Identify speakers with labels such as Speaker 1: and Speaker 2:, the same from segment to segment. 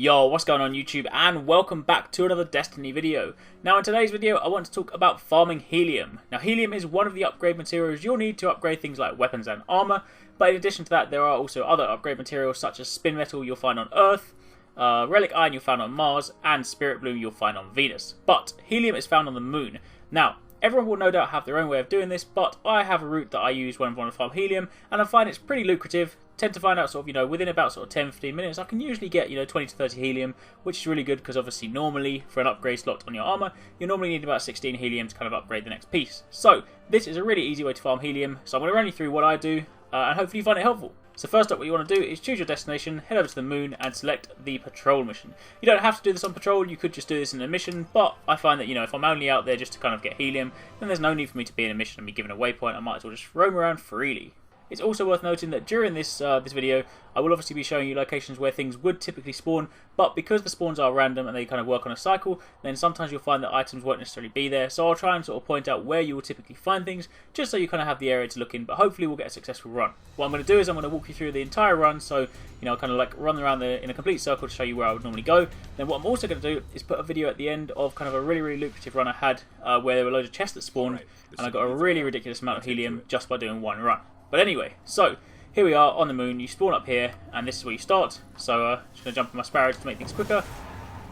Speaker 1: Yo, what's going on YouTube, and welcome back to another Destiny video. Now in today's video I want to talk about farming helium. Now helium is one of the upgrade materials you'll need to upgrade things like weapons and armor, but in addition to that there are also other upgrade materials such as spin metal you'll find on Earth, relic iron you'll find on Mars, and spirit bloom you'll find on Venus. But helium is found on the moon. Now everyone will no doubt have their own way of doing this, but I have a route that I use when I want to farm helium, and I find it's pretty lucrative. Tend to find out within about 10-15 minutes I can usually get 20 to 30 helium, which is really good because obviously normally for an upgrade slot on your armor you normally need about 16 helium to kind of upgrade the next piece. So this is a really easy way to farm helium, so I'm going to run you through what I do and hopefully you find it helpful. So first up, what you want to do is choose your destination, head over to the moon and select the patrol mission. You don't have to do this on patrol, you could just do this in a mission, but I find that if I'm only out there just to kind of get helium, then there's no need for me to be in a mission and be given a waypoint. I might as well just roam around freely. It's also worth noting that during this video, I will obviously be showing you locations where things would typically spawn, but because the spawns are random and they kind of work on a cycle, then sometimes you'll find that items won't necessarily be there, so I'll try and point out where you will typically find things, just so you kind of have the area to look in, but hopefully we'll get a successful run. What I'm going to do is I'm going to walk you through the entire run, so kind of like run around in a complete circle to show you where I would normally go. Then what I'm also going to do is put a video at the end of kind of a really lucrative run I had, where there were loads of chests that spawned, and I got a really ridiculous amount of helium just by doing one run. But anyway, so here we are on the moon. You spawn up here, and this is where you start. So just going to jump on my sparrows to make things quicker,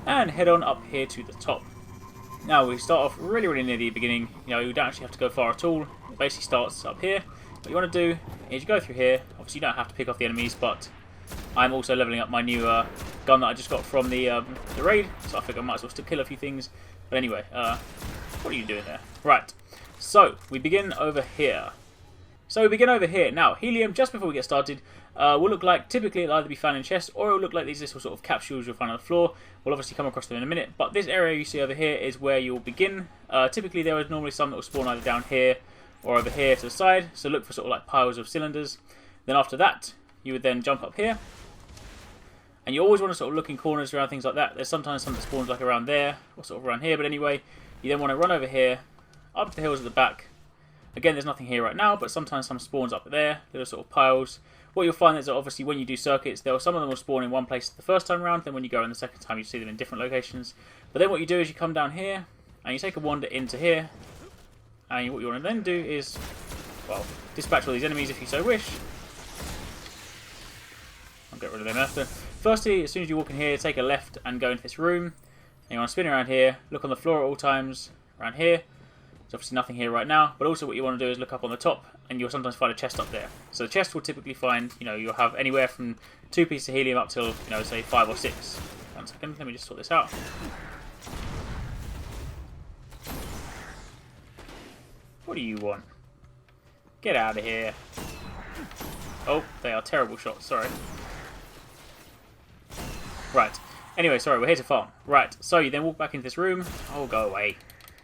Speaker 1: and head on up here to the top. Now we start off really near the beginning. You don't actually have to go far at all. It basically starts up here. What you want to do is you go through here. Obviously you don't have to pick off the enemies, but I'm also leveling up my new gun that I just got from the raid, so I think I might as well still kill a few things. But anyway, what are you doing there? Right, so we begin over here. Now, helium, just before we get started, will look like, typically it'll either be found in chests, or it'll look like these little sort of capsules you'll find on the floor. We'll obviously come across them in a minute, but this area you see over here is where you'll begin. Typically there is normally some that will spawn either down here, or over here to the side, so look for like piles of cylinders. Then after that, you would then jump up here, and you always want to look in corners around things like that. There's sometimes some that spawns like around there, or around here, but anyway, you then want to run over here, up to the hills at the back. Again, there's nothing here right now, but sometimes some spawns up there, little piles. What you'll find is that obviously when you do circuits, some of them will spawn in one place the first time around, then when you go in the second time you see them in different locations. But then what you do is you come down here, and you take a wander into here, and what you want to then do is, well, dispatch all these enemies if you so wish. I'll get rid of them after. Firstly, as soon as you walk in here, take a left and go into this room. And you want to spin around here, look on the floor at all times, around here. There's obviously nothing here right now, but also what you want to do is look up on the top, and you'll sometimes find a chest up there. So the chest will typically find, you'll have anywhere from 2 pieces of helium up till, say 5 or 6. 1 second, let me just sort this out. What do you want? Get out of here. Oh, they are terrible shots, sorry. Right, anyway, sorry, we're here to farm. Right, so you then walk back into this room. Oh, go away.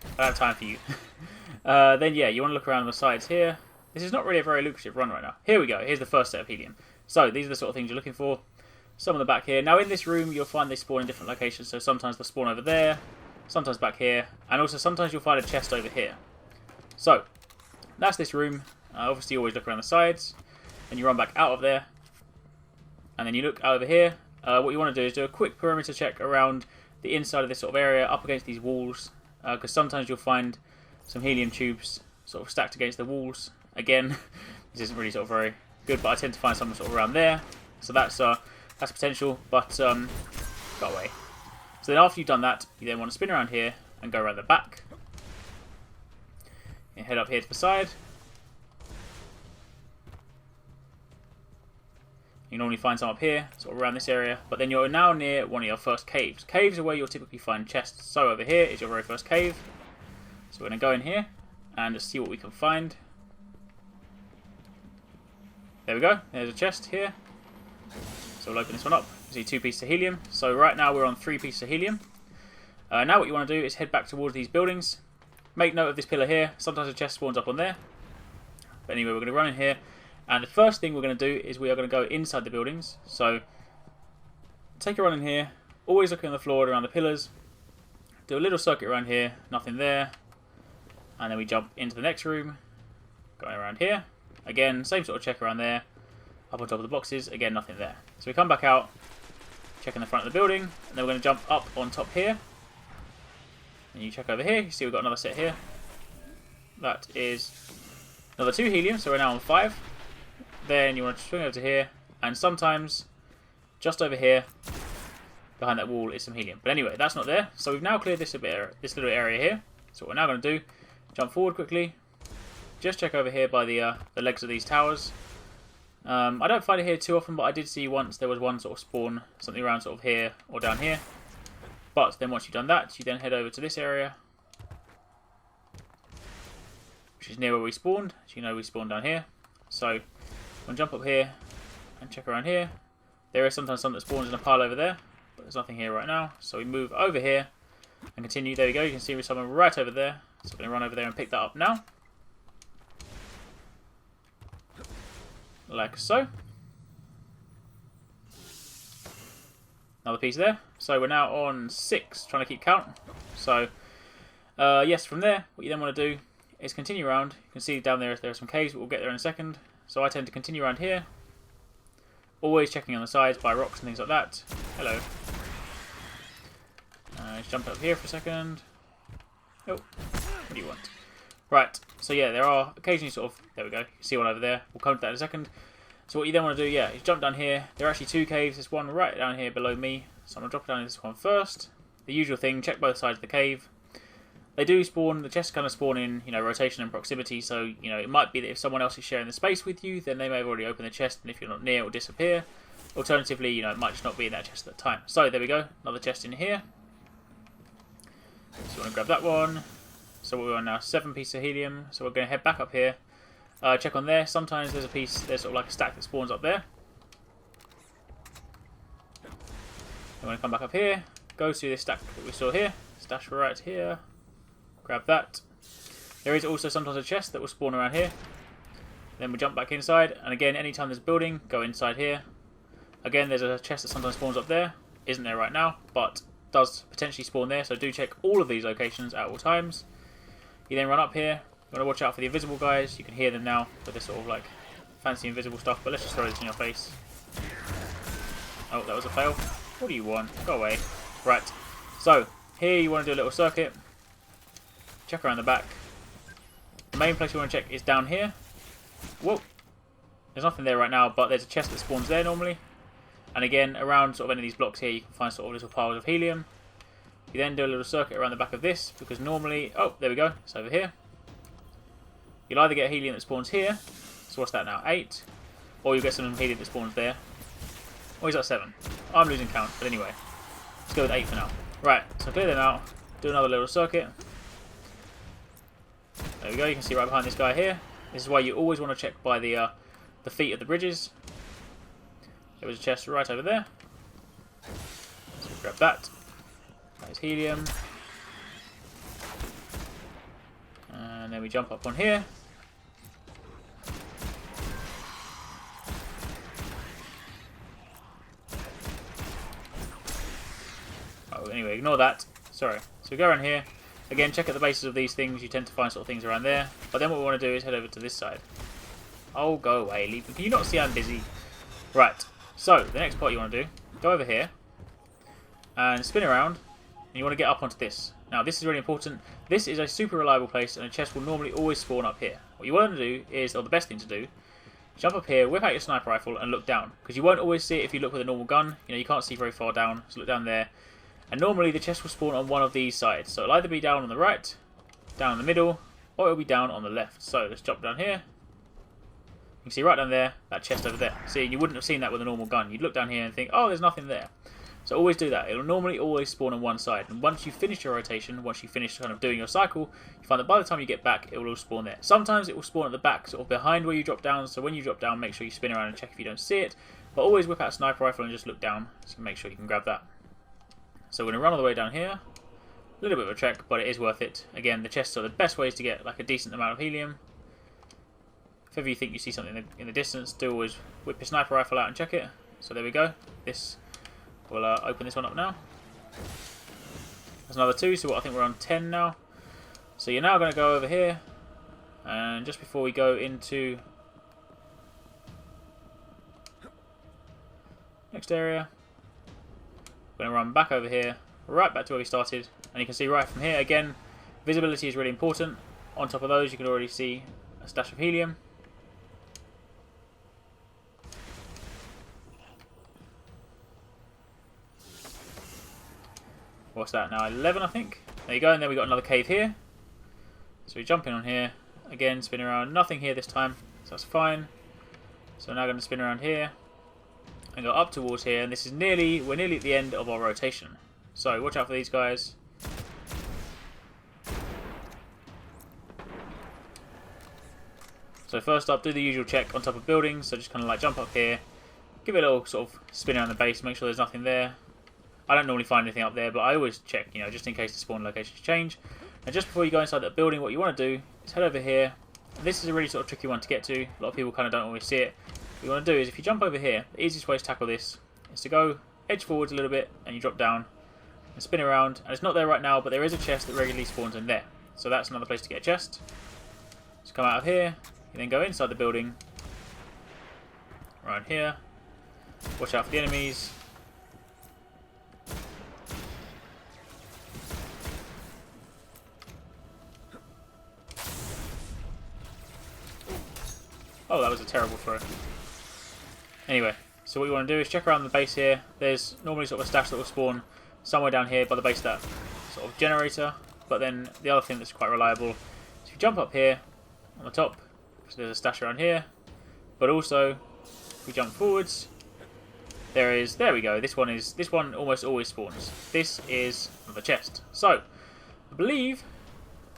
Speaker 1: I don't have time for you. Then yeah, you want to look around the sides here. This is not really a very lucrative run right now. Here we go, here's the first set of helium. So these are the sort of things you're looking for. Some on the back here. Now in this room you'll find they spawn in different locations, so sometimes they'll spawn over there, sometimes back here, and also sometimes you'll find a chest over here. So, that's this room. Obviously you always look around the sides, and you run back out of there, and then you look over here. What you want to do is do a quick perimeter check around the inside of this sort of area, up against these walls, because sometimes you'll find some helium tubes stacked against the walls. Again, this isn't really very good, but I tend to find some around there. So that's potential, but go away. So then after you've done that, you then want to spin around here and go around the back. And head up here to the side. You normally find some up here, around this area, but then you're now near one of your first caves. Caves are where you'll typically find chests. So over here is your very first cave. So we're going to go in here and just see what we can find. There we go, there's a chest here. So we'll open this one up. You see 2 pieces of helium. So right now we're on 3 pieces of helium. Now what you want to do is head back towards these buildings. Make note of this pillar here. Sometimes a chest spawns up on there. But anyway, we're going to run in here. And the first thing we're going to do is we are going to go inside the buildings. So take a run in here. Always looking on the floor around the pillars. Do a little circuit around here. Nothing there. And then we jump into the next room. Going around here. Again, same sort of check around there. Up on top of the boxes. Again, nothing there. So we come back out. checking the front of the building, and then we're going to jump up on top here. And you check over here, you see we've got another set here. That is another 2 helium, so we're now on 5. Then you want to swing over to here, and sometimes just over here, behind that wall, is some helium. But anyway, that's not there, so we've now cleared this little area here. So what we're now going to do, jump forward quickly, just check over here by the legs of these towers. I don't find it here too often, but I did see once there was one sort of spawn, something around sort of here or down here. But then once you've done that, you then head over to this area, which is near where we spawned. As you know, we spawned down here. So I'm going to jump up here and check around here. There is sometimes some that spawns in a pile over there, but there's nothing here right now. So we move over here and continue. There we go. You can see there's someone right over there. So I'm going to run over there and pick that up now. Like so. Another piece there. So we're now on 6, trying to keep count. So, yes, from there, what you then want to do is continue around. You can see down there are some caves, but we'll get there in a second. So I tend to continue around here. Always checking on the sides by rocks and things like that. Hello. Let's jump up here for a second. Oh, what do you want? Right, so yeah, there are occasionally sort of, there we go, you see one over there. We'll come to that in a second. So what you then want to do, yeah, is jump down here. There are actually 2 caves. There's one right down here below me. So I'm going to drop down into this one first. The usual thing, check both sides of the cave. They do spawn, the chests kind of spawn in, you know, rotation and proximity. So, you know, it might be that if someone else is sharing the space with you, then they may have already opened the chest, and if you're not near, it will disappear. Alternatively, you know, it might just not be in that chest at the time. So there we go, another chest in here. So you want to grab that one. So we're on now 7 pieces of helium. So we're going to head back up here. Check on there. Sometimes there's a piece, there's sort of like a stack that spawns up there. I'm going to come back up here. Go to this stack that we saw here. Stash right here. Grab that. There is also sometimes a chest that will spawn around here. Then we jump back inside. And again, anytime there's a building, go inside here. Again, there's a chest that sometimes spawns up there. Isn't there right now, but does potentially spawn there. So do check all of these locations at all times. You then run up here. You want to watch out for the invisible guys. You can hear them now with this sort of like fancy invisible stuff. But let's just throw this in your face. Oh, that was a fail. What do you want? Go away. Right. So here you want to do a little circuit. Check around the back. The main place you want to check is down here. Whoa. There's nothing there right now, but there's a chest that spawns there normally. And again, around sort of any of these blocks here, you can find sort of little piles of helium. You then do a little circuit around the back of this, because normally... Oh, there we go. It's over here. You'll either get helium that spawns here. So what's that now? 8. Or you'll get some helium that spawns there. Or is that 7? I'm losing count, but anyway. Let's go with 8 for now. Right, so clear them out. Do another little circuit. There we go. You can see right behind this guy here. This is why you always want to check by the feet of the bridges. There was a chest right over there. So grab that. That is helium. And then we jump up on here. Oh, anyway, ignore that. Sorry. So we go around here. Again, check at the bases of these things. You tend to find sort of things around there. But then what we want to do is head over to this side. Oh, go away. Leave me. Can you not see I'm busy? Right. So, the next part you want to do, go over here and spin around. And you want to get up onto this. Now, this is really important. This is a super reliable place, and a chest will normally always spawn up here. What you want to do is, or the best thing to do, jump up here, whip out your sniper rifle, and look down. Because you won't always see it if you look with a normal gun. You know, you can't see very far down, so look down there. And normally the chest will spawn on one of these sides. So it'll either be down on the right, down in the middle, or it'll be down on the left. So let's jump down here. You can see right down there, that chest over there. See, you wouldn't have seen that with a normal gun. You'd look down here and think, oh, there's nothing there. So always do that. It'll normally always spawn on one side. And once you finish your rotation, once you finish kind of doing your cycle, you find that by the time you get back, it will all spawn there. Sometimes it will spawn at the back, sort of behind where you drop down. So when you drop down, make sure you spin around and check if you don't see it. But always whip out a sniper rifle and just look down, so you can make sure you can grab that. So we're going to run all the way down here. A little bit of a trek, but it is worth it. Again, the chests are the best ways to get like a decent amount of helium. If ever you think you see something in the distance, do always whip your sniper rifle out and check it. So there we go. This we'll open this one up now. There's another 2, so I think we're on 10 now. So you're now going to go over here, and just before we go into next area, We're going to run back over here, right back to where we started. And you can see right from here, again, visibility is really important. On top of those, you can already see a stash of helium. What's that now? 11, I think. There you go, and then we got another cave here. So we jump in on here. Again, spin around. Nothing here this time, so that's fine. So we're now going to spin around here and go up towards here. And this is we're nearly at the end of our rotation. So watch out for these guys. So first up, do the usual check on top of buildings. So just kind of like jump up here, give it a little sort of spin around the base, make sure there's nothing there. I don't normally find anything up there, but I always check, you know, just in case the spawn locations change. And just before you go inside that building, what you want to do is head over here. This is a really sort of tricky one to get to. A lot of people kind of don't always see it. What you want to do is, if you jump over here, the easiest way to tackle this is to go edge forwards a little bit, and you drop down and spin around. And it's not there right now, but there is a chest that regularly spawns in there. So that's another place to get a chest. Just come out of here. You then go inside the building. Around here. Watch out for the enemies. Oh, that was a terrible throw. Anyway, so what you want to do is check around the base here. There's normally sort of a stash that will spawn somewhere down here by the base of that sort of generator. But then the other thing that's quite reliable is if you jump up here on the top, so there's a stash around here. But also, if we jump forwards, there we go. This one almost always spawns. This is the chest. So, I believe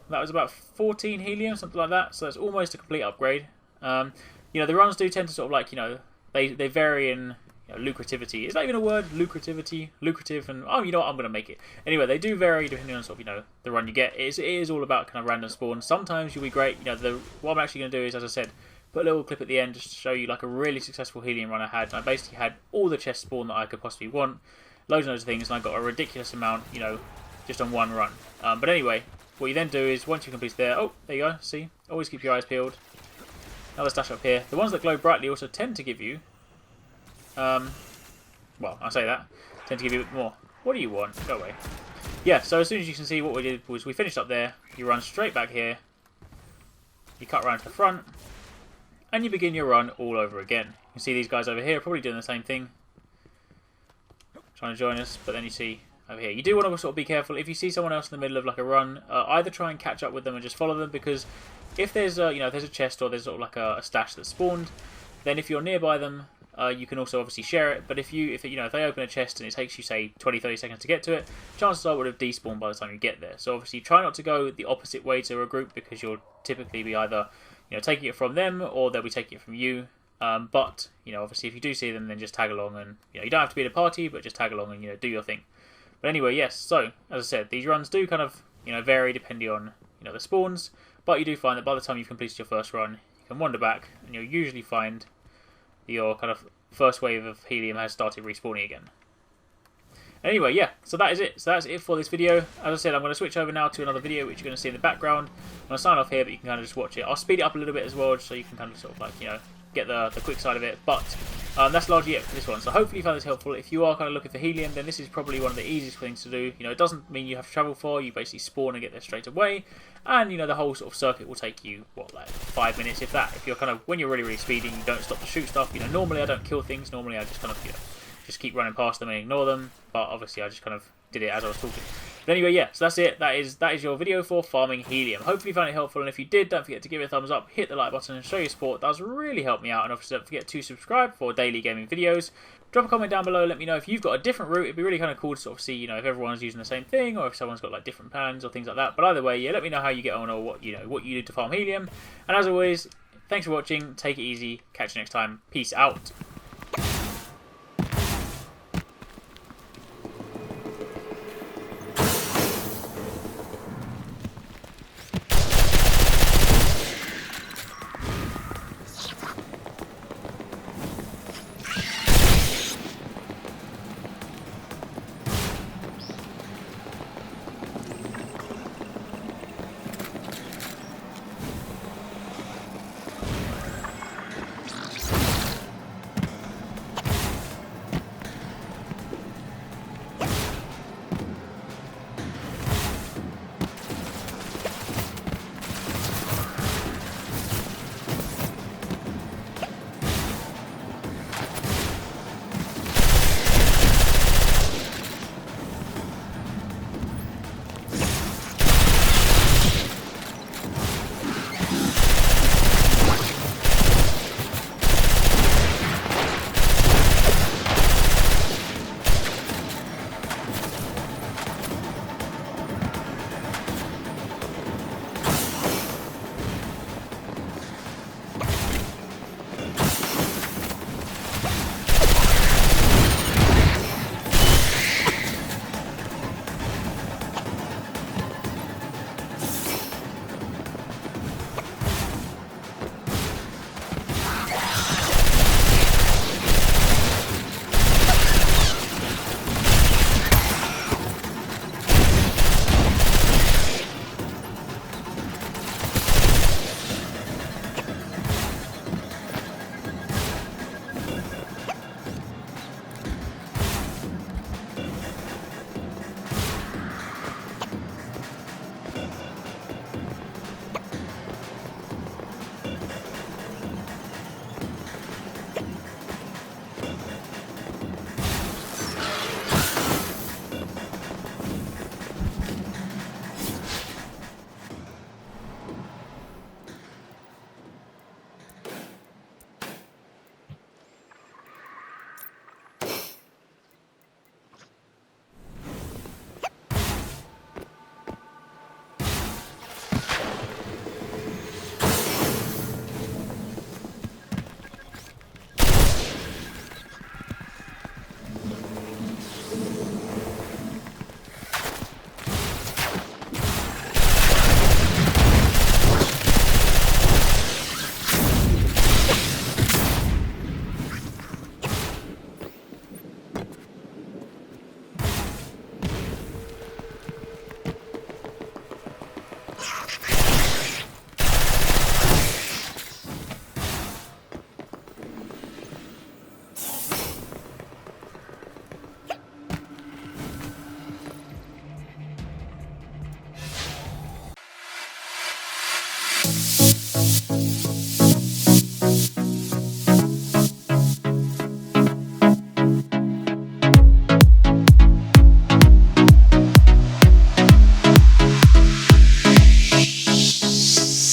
Speaker 1: that was about 14 helium, something like that. So that's almost a complete upgrade. You know, the runs do tend to sort of like, you know, they vary in, you know, lucrativity. Is that even a word? Lucrativity? Lucrative and, oh, you know what, I'm going to make it. Anyway, they do vary depending on sort of, you know, the run you get. It is all about kind of random spawn. Sometimes you'll be great. You know, what I'm actually going to do is, as I said, put a little clip at the end just to show you like a really successful helium run I had. And I basically had all the chest spawn that I could possibly want. Loads and loads of things, and I got a ridiculous amount, you know, just on one run. But anyway, what you then do is, once you complete there, oh, there you go, see? Always keep your eyes peeled. Another stash up here. The ones that glow brightly also tend to give you, well, I say that, tend to give you a bit more. What do you want? Go away. Yeah, so as soon as you can see, what we did was we finished up there, you run straight back here, you cut around to the front, and you begin your run all over again. You can see these guys over here are probably doing the same thing, trying to join us, but then you see over here. You do want to sort of be careful. If you see someone else in the middle of like a run, either try and catch up with them and just follow them, because if there's a, you know, if there's a chest or there's sort of like a stash that's spawned, then if you're nearby them, you can also obviously share it. But if they open a chest and it takes you say 20-30 seconds to get to it, chances are it would have despawned by the time you get there. So obviously try not to go the opposite way to a group, because you'll typically be either, you know, taking it from them or they'll be taking it from you. But you know, obviously if you do see them, then just tag along, and you know, you don't have to be in a party, but just tag along and, you know, do your thing. But anyway, yes. So as I said, these runs do kind of, you know, vary depending on, you know, the spawns. But you do find that by the time you've completed your first run, you can wander back, and you'll usually find your kind of first wave of helium has started respawning again. Anyway, yeah, so that is it. So that's it for this video. As I said, I'm going to switch over now to another video, which you're going to see in the background. I'm going to sign off here, but you can kind of just watch it. I'll speed it up a little bit as well, so you can kind of sort of like, you know, get the quick side of it. But that's largely it for this one. So hopefully you found this helpful. If you are kind of looking for helium, then this is probably one of the easiest things to do. You know, it doesn't mean you have to travel far. You basically spawn and get there straight away. And, you know, the whole sort of circuit will take you, what, like 5 minutes, if that. If you're kind of, when you're really, really speeding, you don't stop to shoot stuff. You know, normally I don't kill things. Normally I just kind of, you know, just keep running past them and ignore them. But obviously I just kind of did it as I was talking. But anyway, yeah, so that's it. That is your video for farming helium. Hopefully you found it helpful, and if you did, don't forget to give it a thumbs up, hit the like button, and show your support. That does really help me out. And obviously don't forget to subscribe for daily gaming videos. Drop a comment down below, let me know if you've got a different route. It'd be really kind of cool to sort of see, you know, if everyone's using the same thing, or if someone's got like different plans or things like that. But either way, yeah, let me know how you get on, or what you do to farm helium. And as always, thanks for watching. Take it easy. Catch you next time. Peace out.